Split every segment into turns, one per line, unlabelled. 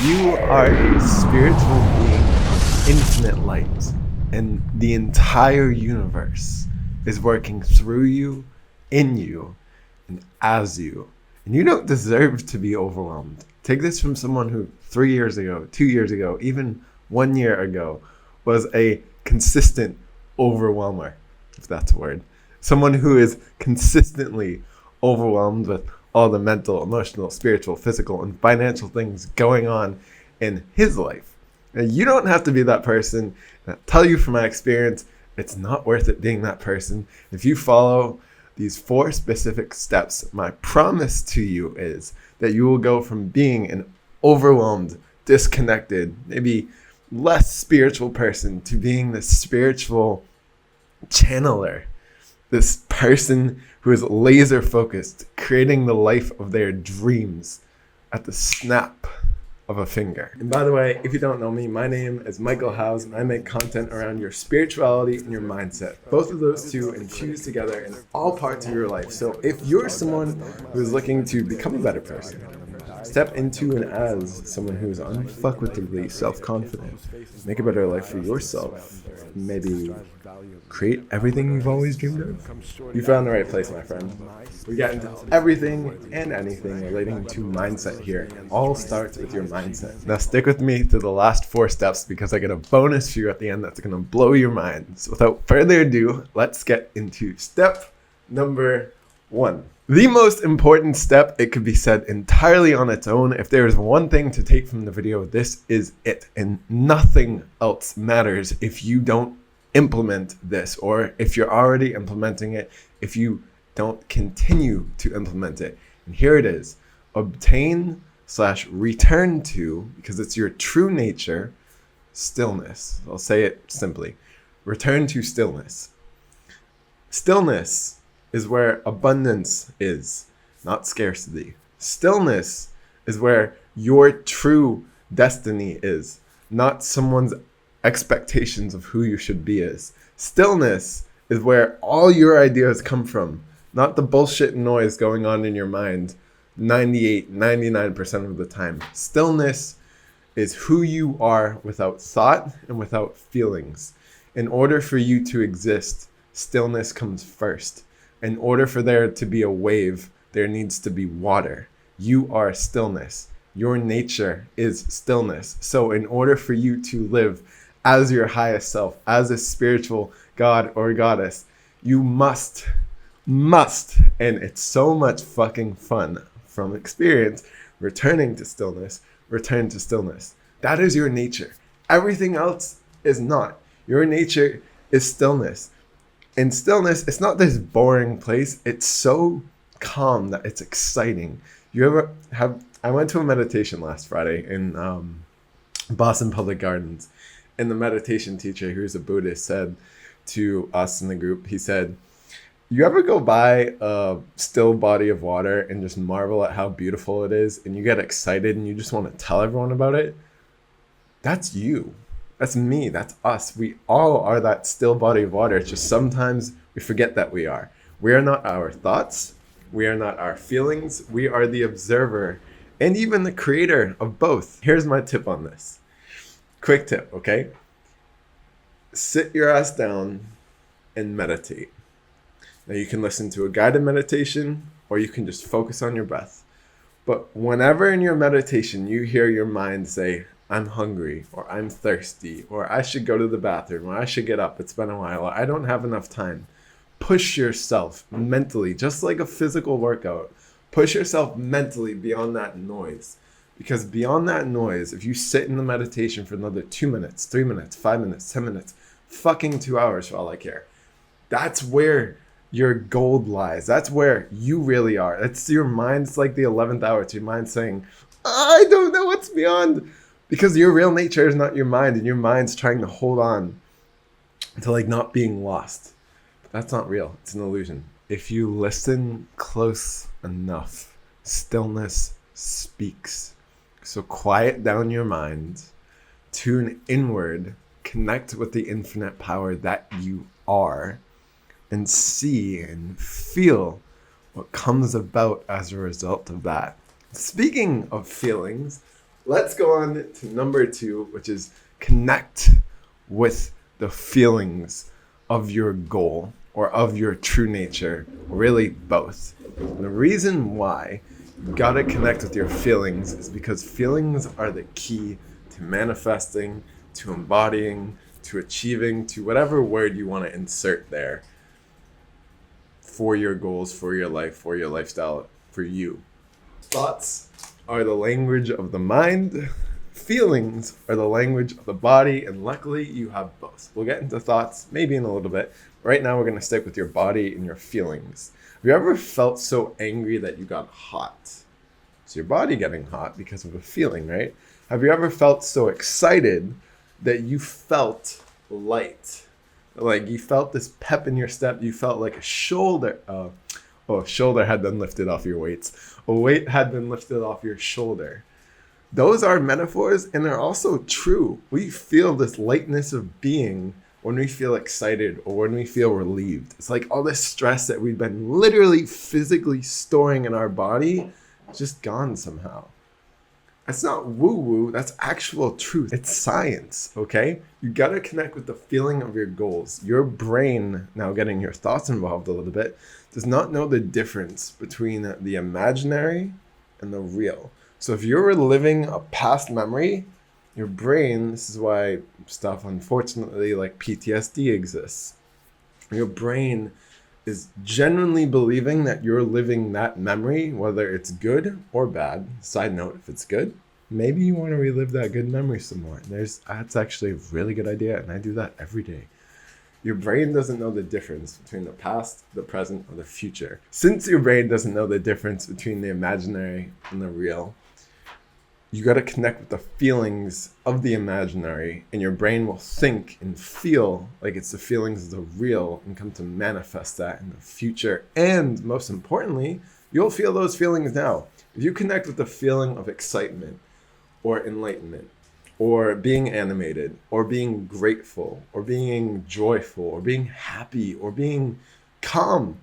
You are a spiritual being of infinite light, and the entire universe is working through you, in you, and as you. And you don't deserve to be overwhelmed. Take this from someone who 3 years ago, 2 years ago, even 1 year ago was a consistent overwhelmer, if that's a word. Someone who is consistently overwhelmed with all the mental, emotional, spiritual, physical, and financial things going on in his life. And you don't have to be that person. And I'll tell you from my experience, it's not worth it being that person. If you follow these 4 specific steps, my promise to you is that you will go from being an overwhelmed, disconnected, maybe less spiritual person to being the spiritual channeler, this person who is laser focused, creating the life of their dreams at the snap of a finger. And by the way, if you don't know me, my name is Michael Howes, and I make content around your spirituality and your mindset. Both of those two infused together in all parts of your life. So if you're someone who is looking to become a better person, step into and as someone who is unfuckwitedly self-confident, make a better life for yourself, maybe create everything you've always dreamed of, you found the right place, my friend. We get into everything and anything relating to mindset here. It all starts with your mindset. Now stick with me to the last 4 steps because I get a bonus for you at the end that's going to blow your mind. So without further ado, let's get into step number 1. The most important step, it could be said entirely on its own. If there is one thing to take from the video, this is it. And nothing else matters if you don't implement this, or if you're already implementing it, if you don't continue to implement it. And here it is. Obtain/return to, because it's your true nature, stillness. I'll say it simply. Return to stillness. Stillness is where abundance is, not scarcity. Stillness is where your true destiny is, not someone's expectations of who you should be is. Stillness is where all your ideas come from, not the bullshit noise going on in your mind 99% of the time. Stillness is who you are without thought and without feelings. In order for you to exist, stillness comes first. In order for there to be a wave, there needs to be water. You are stillness. Your nature is stillness. So in order for you to live as your highest self, as a spiritual god or goddess, you must, and it's so much fucking fun from experience, return to stillness. That is your nature. Everything else is not. Your nature is stillness. In stillness, it's not this boring place. It's so calm that it's exciting. I went to a meditation last Friday in Boston Public Gardens, and the meditation teacher, who's a Buddhist, said to us in the group, he said, you ever go by a still body of water and just marvel at how beautiful it is, and you get excited and you just want to tell everyone about it? That's you. That's me. That's us. We all are that still body of water. It's just sometimes we forget that we are. We are not our thoughts. We are not our feelings. We are the observer and even the creator of both. Here's my tip on this. Quick tip, okay? Sit your ass down and meditate. Now you can listen to a guided meditation or you can just focus on your breath. But whenever in your meditation you hear your mind say, I'm hungry, or I'm thirsty, or I should go to the bathroom, or I should get up, it's been a while, or I don't have enough time. Push yourself mentally, just like a physical workout. Push yourself mentally beyond that noise. Because beyond that noise, if you sit in the meditation for another 2 minutes, 3 minutes, 5 minutes, 10 minutes, fucking 2 hours for all I care, that's where your gold lies. That's where you really are. That's your mind. It's like the 11th hour. It's your mind saying, I don't know what's beyond. Because your real nature is not your mind, and your mind's trying to hold on to like not being lost. But that's not real. It's an illusion. If you listen close enough, stillness speaks. So quiet down your mind, tune inward, connect with the infinite power that you are, and see and feel what comes about as a result of that. Speaking of feelings, Let's go on to number 2, which is connect with the feelings of your goal or of your true nature, really both. And the reason why you gotta connect with your feelings is because feelings are the key to manifesting, to embodying, to achieving, to whatever word you want to insert there for your goals, for your life, for your lifestyle, for you. Thoughts are the language of the mind. Feelings are the language of the body, and luckily you have both. We'll get into thoughts maybe in a little bit. Right now we're going to stick with your body and your feelings. Have you ever felt so angry that you got hot? It's your body getting hot because of a feeling, right? Have you ever felt so excited that you felt light? Like you felt this pep in your step. You felt like a shoulder had been lifted off your weights. A weight had been lifted off your shoulder. Those are metaphors, and they're also true. We feel this lightness of being when we feel excited or when we feel relieved. It's like all this stress that we've been literally physically storing in our body is just gone somehow. That's not woo-woo, that's actual truth. It's science, okay? You gotta connect with the feeling of your goals. Your brain, now getting your thoughts involved a little bit, does not know the difference between the imaginary and the real. So if you're reliving a past memory, your brain, this is why stuff unfortunately like PTSD exists. Your brain is genuinely believing that you're living that memory, whether it's good or bad. Side note, if it's good, maybe you want to relive that good memory some more. That's actually a really good idea, and I do that every day. Your brain doesn't know the difference between the past, the present, or the future. Since your brain doesn't know the difference between the imaginary and the real, you got to connect with the feelings of the imaginary, and your brain will think and feel like it's the feelings of the real and come to manifest that in the future. And most importantly, you'll feel those feelings now. If you connect with the feeling of excitement or enlightenment or being animated or being grateful or being joyful or being happy or being calm,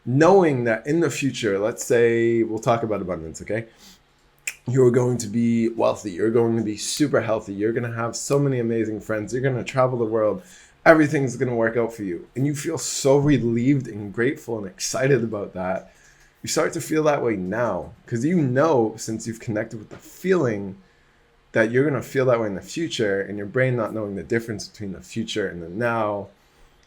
knowing that in the future, let's say, we'll talk about abundance, okay? You're going to be wealthy. You're going to be super healthy. You're going to have so many amazing friends. You're going to travel the world. Everything's going to work out for you. And you feel so relieved and grateful and excited about that. You start to feel that way now because you know, since you've connected with the feeling, that you're going to feel that way in the future, and your brain not knowing the difference between the future and the now,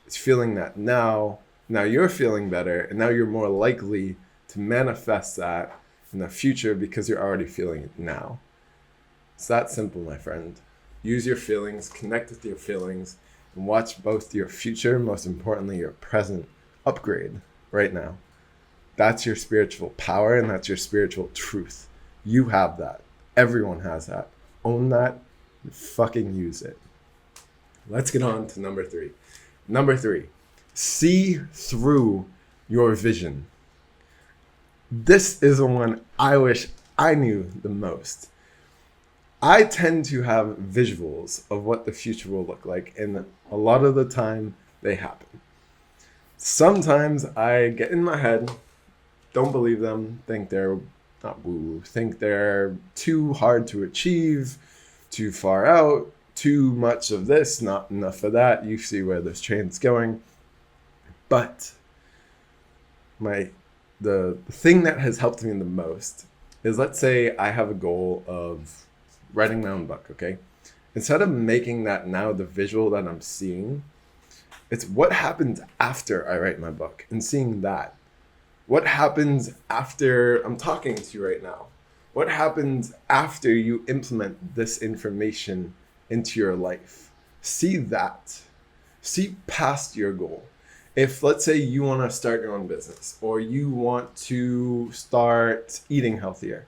it's feeling that now. Now you're feeling better, and now you're more likely to manifest that in the future because you're already feeling it now. It's that simple, my friend. Use your feelings, connect with your feelings, and watch both your future, most importantly, your present upgrade right now. That's your spiritual power, and that's your spiritual truth. You have that. Everyone has that. Own that and fucking use it. Let's get on to number 3. Number 3, see through your vision. This is the one I wish I knew the most. I tend to have visuals of what the future will look like, and a lot of the time they happen. Sometimes I get in my head, don't believe them, think they're not woo, think they're too hard to achieve, too far out, too much of this, not enough of that. You see where this train's going. But the thing that has helped me the most is, let's say I have a goal of writing my own book, okay? Instead of making that now the visual that I'm seeing, it's what happens after I write my book and seeing that. What happens after I'm talking to you right now? What happens after you implement this information into your life? See that. See past your goal. If, let's say, you want to start your own business or you want to start eating healthier,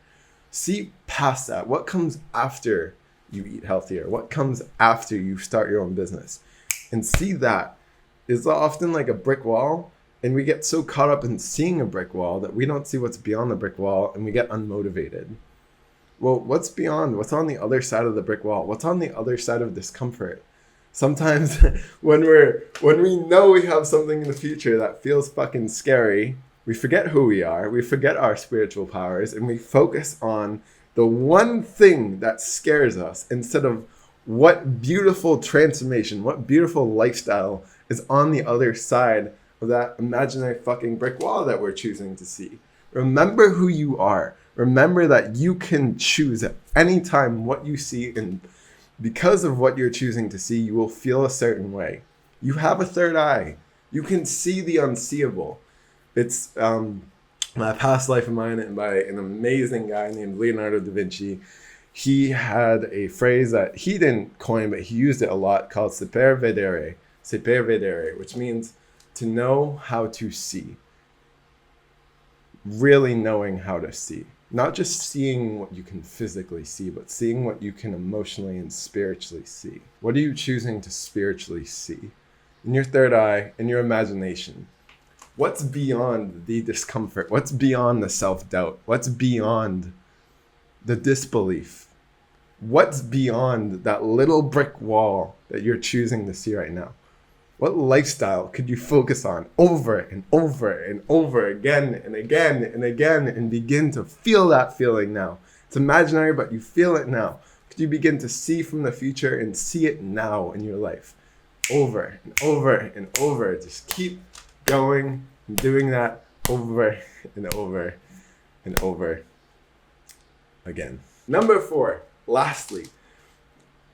see past that. What comes after you eat healthier? What comes after you start your own business? And see that is often like a brick wall. And we get so caught up in seeing a brick wall that we don't see what's beyond the brick wall, and we get unmotivated. Well, what's beyond? What's on the other side of the brick wall? What's on the other side of discomfort? Sometimes when we know we have something in the future that feels fucking scary, we forget who we are, we forget our spiritual powers, and we focus on The one thing that scares us, instead of what beautiful transformation, what beautiful lifestyle is on the other side of that imaginary fucking brick wall that we're choosing to see. Remember who you are. Remember that you can choose at any time what you see, and because of what you're choosing to see, you will feel a certain way. You have a third eye. You can see the unseeable. It's my past life of mine, and by an amazing guy named Leonardo da Vinci. He had a phrase that he didn't coin, but he used it a lot, called saper vedere, which means to know how to see. Really knowing how to see. Not just seeing what you can physically see, but seeing what you can emotionally and spiritually see. What are you choosing to spiritually see? In your third eye, in your imagination. What's beyond the discomfort? What's beyond the self-doubt? What's beyond the disbelief? What's beyond that little brick wall that you're choosing to see right now? What lifestyle could you focus on over and over and over again and again and again and begin to feel that feeling now? It's imaginary, but you feel it now. Could you begin to see from the future and see it now in your life? Over and over and over. Just keep going and doing that over and over and over again. Number 4, lastly,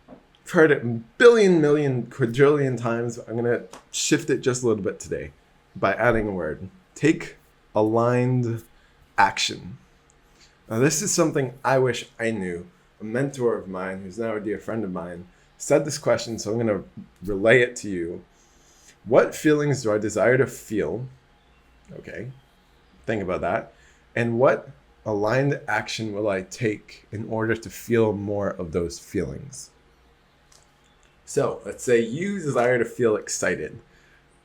I've heard it a billion, million, quadrillion times. I'm going to shift it just a little bit today by adding a word. Take aligned action. Now, this is something I wish I knew. A mentor of mine, who's now a dear friend of mine, said this question, so I'm going to relay it to you. What feelings do I desire to feel? Okay, think about that. And what aligned action will I take in order to feel more of those feelings? So let's say you desire to feel excited,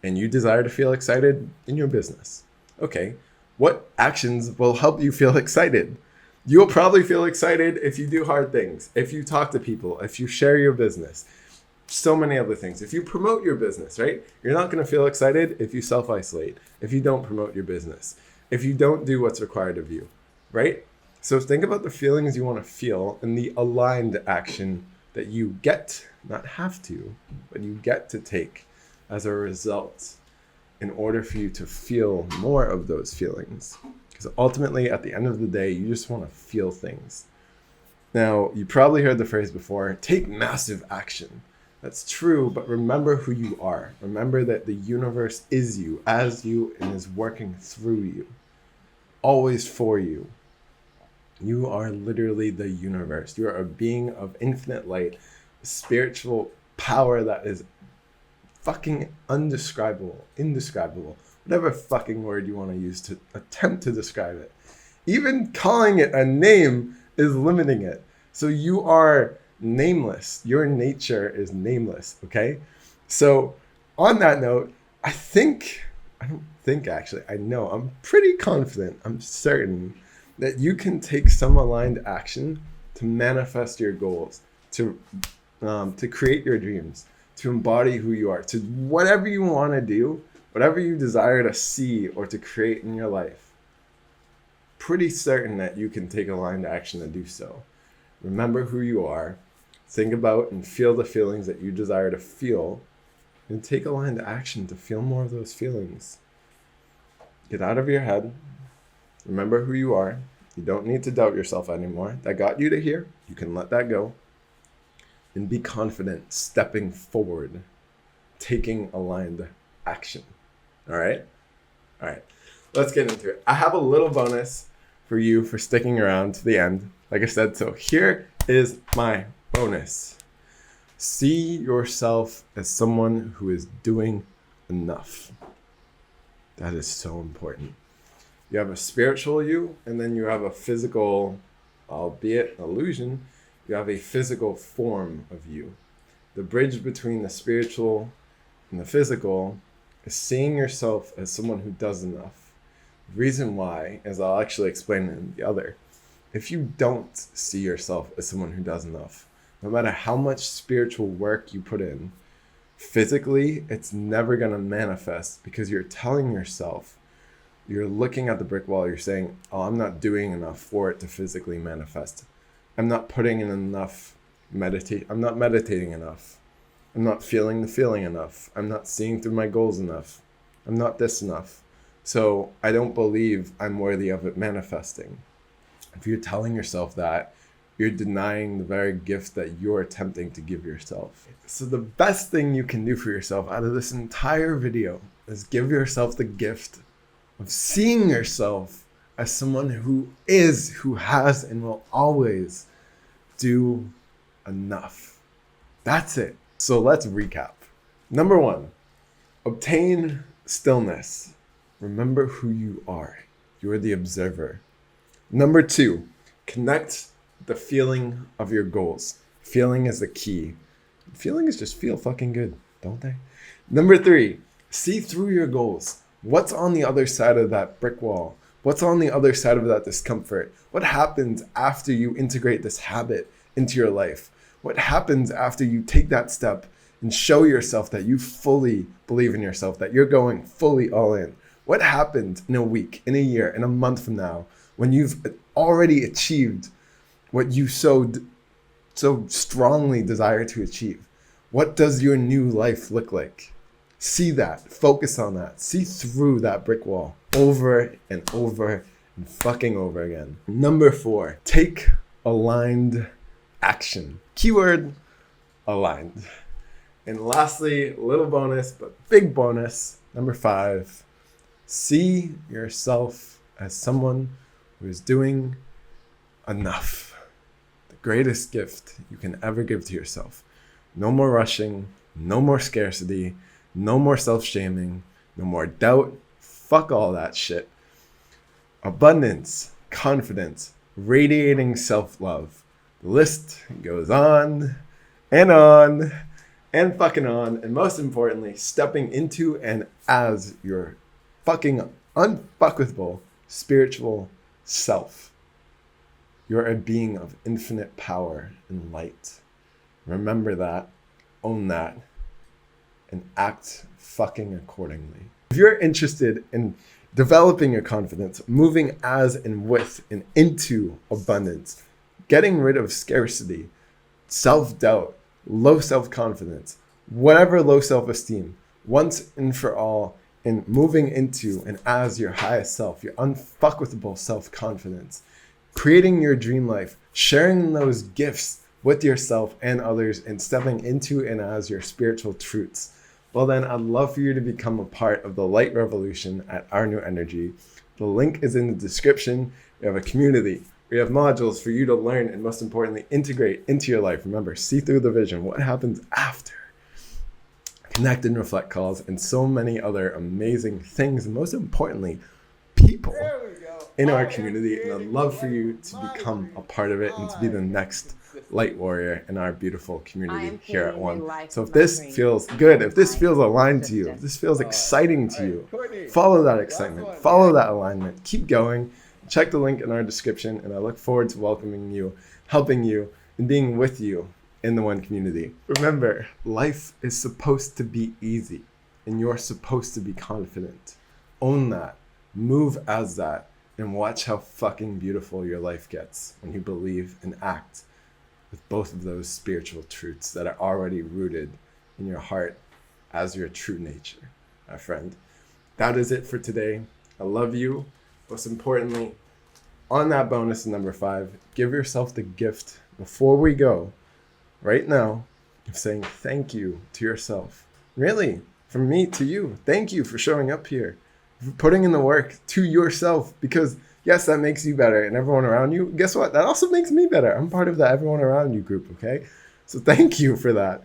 and you desire to feel excited in your business. Okay, what actions will help you feel excited? You'll probably feel excited if you do hard things, if you talk to people, if you share your business, so many other things. If you promote your business, right? You're not going to feel excited if you self-isolate, if you don't promote your business, if you don't do what's required of you, right? So think about the feelings you want to feel and the aligned action that you get, not have to, but you get to take as a result in order for you to feel more of those feelings. Because ultimately, at the end of the day, you just want to feel things. Now, you probably heard the phrase before, take massive action. That's true, but remember who you are. Remember that the universe is you, as you, and is working through you. Always for you. You are literally the universe. You are a being of infinite light, spiritual power that is fucking indescribable, whatever fucking word you want to use to attempt to describe it. Even calling it a name is limiting it. So you are nameless. Your nature is nameless, okay? So on that note, I'm pretty confident, I'm certain that you can take some aligned action to manifest your goals, to create your dreams, to embody who you are, to whatever you want to do, whatever you desire to see or to create in your life. Pretty certain that you can take aligned action to do so. Remember who you are, think about and feel the feelings that you desire to feel, and take aligned action to feel more of those feelings. Get out of your head. Remember who you are. You don't need to doubt yourself anymore. That got you to here. You can let that go. And be confident stepping forward, taking aligned action. All right? All right. Let's get into it. I have a little bonus for you for sticking around to the end. Like I said, so here is my bonus. See yourself as someone who is doing enough. That is so important. You have a spiritual you, and then you have a physical, albeit illusion, you have a physical form of you. The bridge between the spiritual and the physical is seeing yourself as someone who does enough. The reason why, as I'll actually explain in the other, if you don't see yourself as someone who does enough, no matter how much spiritual work you put in, physically, it's never going to manifest because you're telling yourself, you're looking at the brick wall, you're saying, oh, I'm not doing enough for it to physically manifest. I'm not putting in enough I'm not meditating enough. I'm not feeling the feeling enough. I'm not seeing through my goals enough. I'm not this enough. So I don't believe I'm worthy of it manifesting. If you're telling yourself that, you're denying the very gift that you're attempting to give yourself. So the best thing you can do for yourself out of this entire video is give yourself the gift of seeing yourself as someone who has, and will always do enough. That's it. So let's recap. Number 1, obtain stillness. Remember who you are. You're the observer. Number 2, connect the feeling of your goals. Feeling is the key. Feelings just feel fucking good, don't they? Number 3, see through your goals. What's on the other side of that brick wall? What's on the other side of that discomfort? What happens after you integrate this habit into your life? What happens after you take that step and show yourself that you fully believe in yourself, that you're going fully all in? What happens in a week, in a year, in a month from now when you've already achieved what you so strongly desire to achieve? What does your new life look like? See that, focus on that, see through that brick wall over and over and fucking over again. Number 4, take aligned action. Keyword, aligned. And lastly, a little bonus, but big bonus, number 5, see yourself as someone who is doing enough. The greatest gift you can ever give to yourself. No more rushing, no more scarcity, no more self-shaming, no more doubt. Fuck all that shit. Abundance, confidence, radiating self-love. The list goes on and fucking on. And most importantly, stepping into and as your fucking unfuckwithable spiritual self. You're a being of infinite power and light. Remember that, own that, and act fucking accordingly. If you're interested in developing your confidence, moving as and with and into abundance, getting rid of scarcity, self-doubt, low self-confidence, whatever low self-esteem, once and for all, in moving into and as your highest self, your unfuckwithable self-confidence, creating your dream life, sharing those gifts with yourself and others, and stepping into and as your spiritual truths, well then I'd love for you to become a part of the Light Revolution at Our New Energy. The link is in the description. We have a community. We have modules for you to learn and, most importantly, integrate into your life. Remember, see through the vision. What happens after? Connect and reflect calls, and so many other amazing things. And most importantly, people in our community. And I'd love for you to become a part of it and to be the next light warrior in our beautiful community here at One. So if this feels good, if this feels aligned to you, if this feels exciting to you, follow that excitement, follow that alignment, keep going. Check the link in our description, and I look forward to welcoming you, helping you, and being with you in the One community. Remember, life is supposed to be easy, and you're supposed to be confident. Own that, move as that, and watch how fucking beautiful your life gets when you believe and act with both of those spiritual truths that are already rooted in your heart as your true nature, my friend. That is it for today. I love you. Most importantly, on that bonus number 5, give yourself the gift before we go, right now, of saying thank you to yourself. Really, from me to you, thank you for showing up here, for putting in the work to yourself, because yes, that makes you better and everyone around you. Guess what? That also makes me better. I'm part of the everyone around you group, okay? So thank you for that.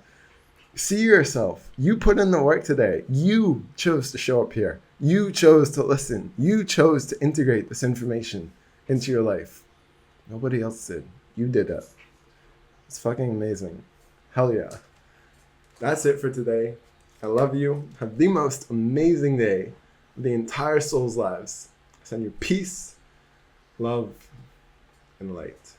See yourself. You put in the work today. You chose to show up here. You chose to listen. You chose to integrate this information into your life. Nobody else did. You did it. It's fucking amazing. Hell yeah. That's it for today. I love you. Have the most amazing day of the entire soul's lives. I send you peace, love, and light.